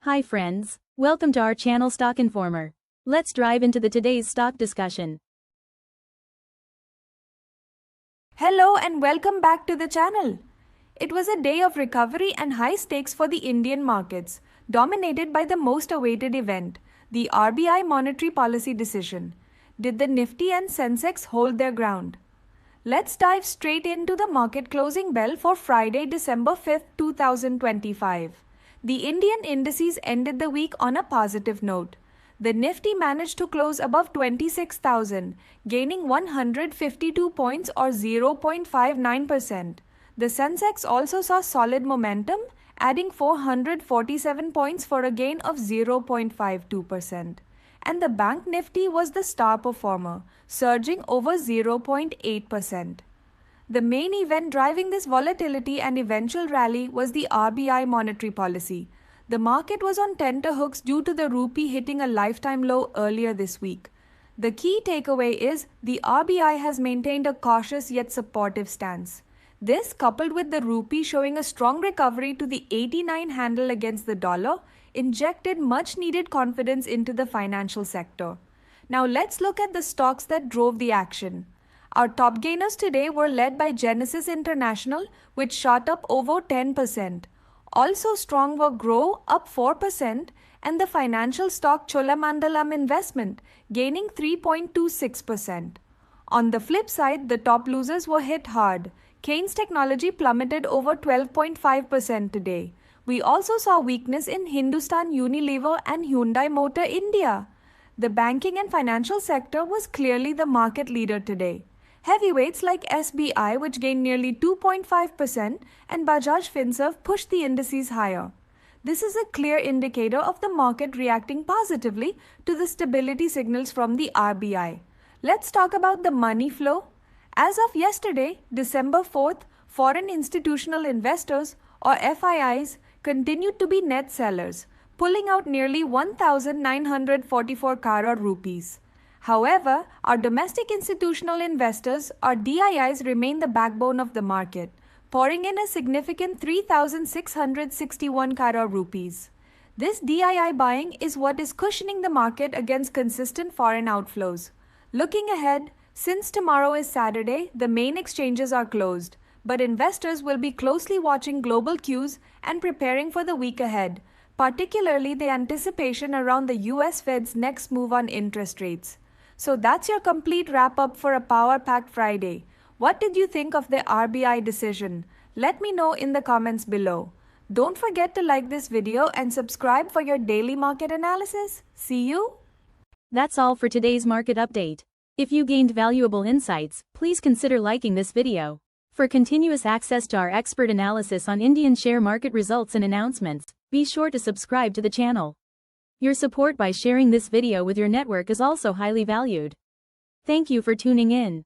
Hi friends, welcome to our channel Stock Informer. Let's dive into today's stock discussion. Hello and welcome back to the channel. It was a day of recovery and high stakes for the Indian markets, dominated by the most awaited event, the RBI monetary policy decision. Did the Nifty and Sensex hold their ground? Let's dive straight into the market closing bell for Friday, December 5th, 2025. The Indian indices ended the week on a positive note. The Nifty managed to close above 26,000, gaining 152 points or 0.59%. The Sensex also saw solid momentum, adding 447 points for a gain of 0.52%. And the Bank Nifty was the star performer, surging over 0.8%. The main event driving this volatility and eventual rally was the RBI monetary policy. The market was on tenterhooks due to the rupee hitting a lifetime low earlier this week. The key takeaway is the RBI has maintained a cautious yet supportive stance. This, coupled with the rupee showing a strong recovery to the 89 handle against the dollar, injected much-needed confidence into the financial sector. Now let's look at the stocks that drove the action. Our top gainers today were led by Genesis International, which shot up over 10%. Also strong were Groww, up 4%, and the financial stock Cholamandalam Investment, gaining 3.26%. On the flip side, the top losers were hit hard. Kaynes Technology plummeted over 12.5% today. We also saw weakness in Hindustan Unilever and Hyundai Motor India. The banking and financial sector was clearly the market leader today. Heavyweights like SBI, which gained nearly 2.5%, and Bajaj Finserv pushed the indices higher. This is a clear indicator of the market reacting positively to the stability signals from the RBI. Let's talk about the money flow. As of yesterday, December 4th, foreign institutional investors, or FIIs, continued to be net sellers, pulling out nearly 1,944 crore rupees. However, our domestic institutional investors, or DIIs, remain the backbone of the market, pouring in a significant 3,661 crore rupees. This DII buying is what is cushioning the market against consistent foreign outflows. Looking ahead, since tomorrow is Saturday, the main exchanges are closed, but investors will be closely watching global cues and preparing for the week ahead, particularly the anticipation around the US Fed's next move on interest rates. So that's your complete wrap-up for a power-packed Friday. What did you think of the RBI decision? Let me know in the comments below. Don't forget to like this video and subscribe for your daily market analysis. See you! That's all for today's market update. If you gained valuable insights, please consider liking this video. For continuous access to our expert analysis on Indian share market results and announcements, be sure to subscribe to the channel. Your support by sharing this video with your network is also highly valued. Thank you for tuning in.